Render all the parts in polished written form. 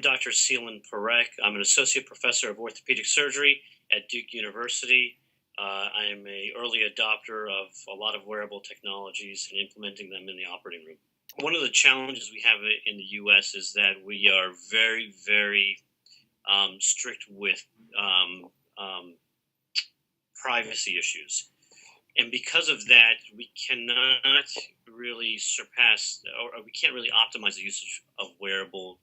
Dr. Selene Parekh. I'm an associate professor of orthopedic surgery at Duke University. I am an early adopter of a lot of wearable technologies and implementing them in the operating room. One of the challenges we have in the U.S. is that we are very, very strict with privacy issues. And because of that, we cannot really surpass, or we can't really optimize the usage of wearable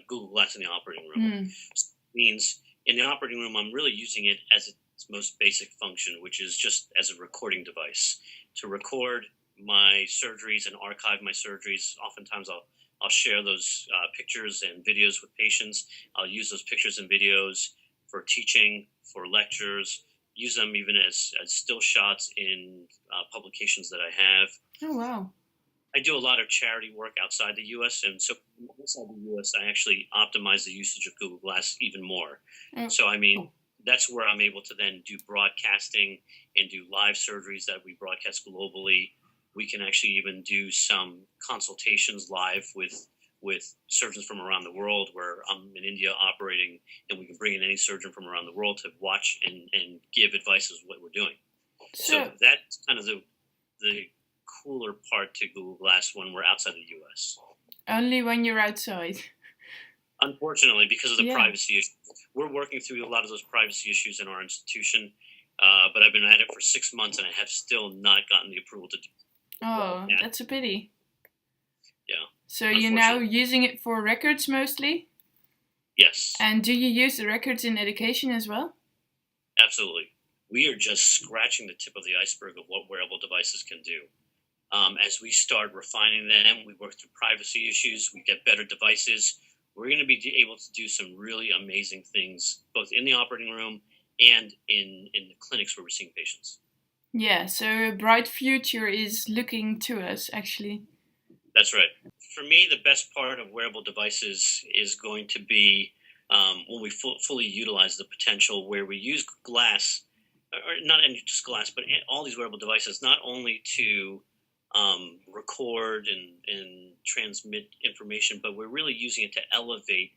Google Glass in the operating room. So it means in the operating room, I'm really using it as its most basic function, which is just as a recording device to record my surgeries and archive my surgeries. Oftentimes, I'll share those pictures and videos with patients. I'll use those pictures and videos for teaching, for lectures. Use them even as still shots in publications that I have. Oh, wow. I do a lot of charity work outside the U.S., and so outside the U.S., I actually optimize the usage of Google Glass even more. So, I mean, that's where I'm able to then do broadcasting and do live surgeries that we broadcast globally. We can actually even do some consultations live with surgeons from around the world, where I'm in India operating, and we can bring in any surgeon from around the world to watch and give advice as what we're doing. So that's kind of the cooler part to Google Glass when we're outside the U.S. Only when you're outside. Unfortunately, because of the privacy issues. We're working through a lot of those privacy issues in our institution, but I've been at it for 6 months, and I have still not gotten the approval to do it. Oh, that's a pity. Yeah. So you're now using it for records mostly? Yes. And do you use the records in education as well? Absolutely. We are just scratching the tip of the iceberg of what wearable devices can do. As we start refining them, we work through privacy issues, we get better devices. We're going to be able to do some really amazing things, both in the operating room and in the clinics where we're seeing patients. Yeah, so a bright future is looking to us, actually. That's right. For me, the best part of wearable devices is going to be when we fully utilize the potential where we use glass, or not just glass, but all these wearable devices, not only to record and transmit information, but we're really using it to elevate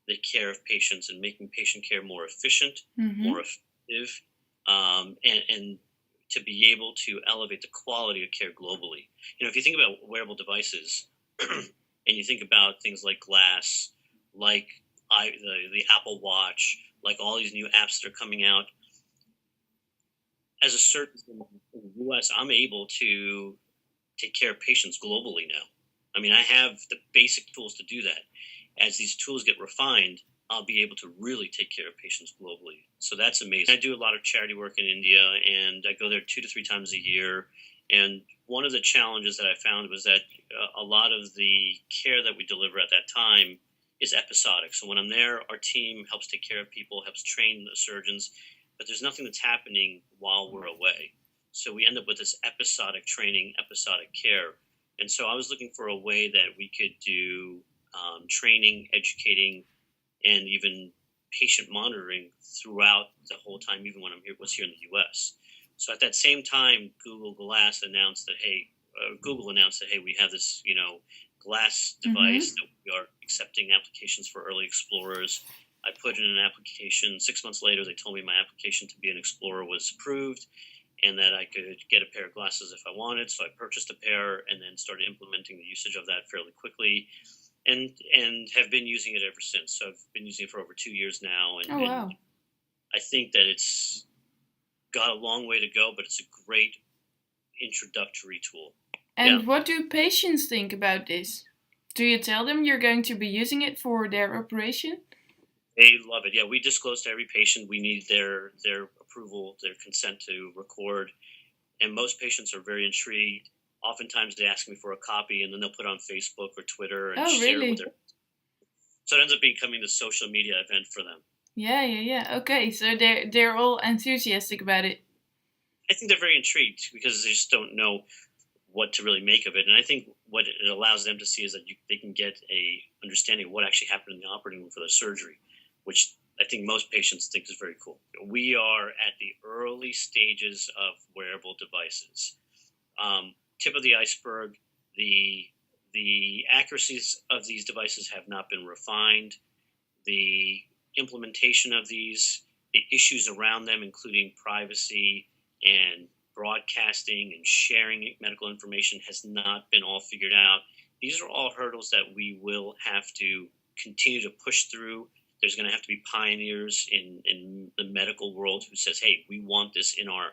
the care of patients and making patient care more efficient, more effective, and to be able to elevate the quality of care globally. You know, if you think about wearable devices and you think about things like glass, like the Apple Watch, like all these new apps that are coming out, as a surgeon in the U.S., I'm able to take care of patients globally now. I mean, I have the basic tools to do that. As these tools get refined, I'll be able to really take care of patients globally. So that's amazing. I do a lot of charity work in India, and I go there 2 to 3 times a year. And one of the challenges that I found was that a lot of the care that we deliver at that time is episodic. So when I'm there, our team helps take care of people, helps train the surgeons, but there's nothing that's happening while we're away. So we end up with this episodic training, episodic care. And so I was looking for a way that we could do training, educating, and even patient monitoring throughout the whole time, even when I was here in the U.S. So at that same time, Google announced that, hey, we have this, glass device that we are accepting applications for early explorers. I put in an application. 6 months later, they told me my application to be an explorer was approved and that I could get a pair of glasses if I wanted. So I purchased a pair and then started implementing the usage of that fairly quickly and have been using it ever since. So I've been using it for over 2 years now. And, wow. And I think that it's got a long way to go, but it's a great introductory tool. And what do patients think about this? Do you tell them you're going to be using it for their operation? They love it. Yeah, we disclose to every patient. We need their approval, their consent to record. And most patients are very intrigued. Oftentimes they ask me for a copy and then they'll put it on Facebook or Twitter and share it with their... So it ends up becoming the social media event for them. Yeah. Okay, so they're all enthusiastic about it. I think they're very intrigued because they just don't know what to really make of it. And I think what it allows them to see is that they can get a understanding of what actually happened in the operating room for their surgery, which I think most patients think is very cool. We are at the early stages of wearable devices. Tip of the iceberg, the The accuracies of these devices have not been refined. The implementation of these, the issues around them, including privacy and broadcasting and sharing medical information, has not been all figured out. These are all hurdles that we will have to continue to push through. There's going to have to be pioneers in the medical world who says, hey, we want this in our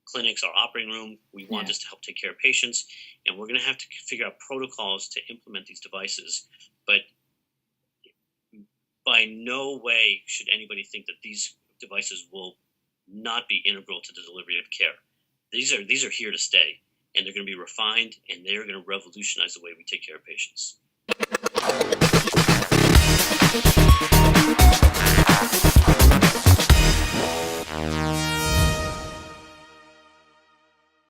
clinics, our operating room. We want this to help take care of patients. And we're going to have to figure out protocols to implement these devices. But by no way should anybody think that these devices will not be integral to the delivery of care. These are here to stay, and they're going to be refined, and they're going to revolutionize the way we take care of patients.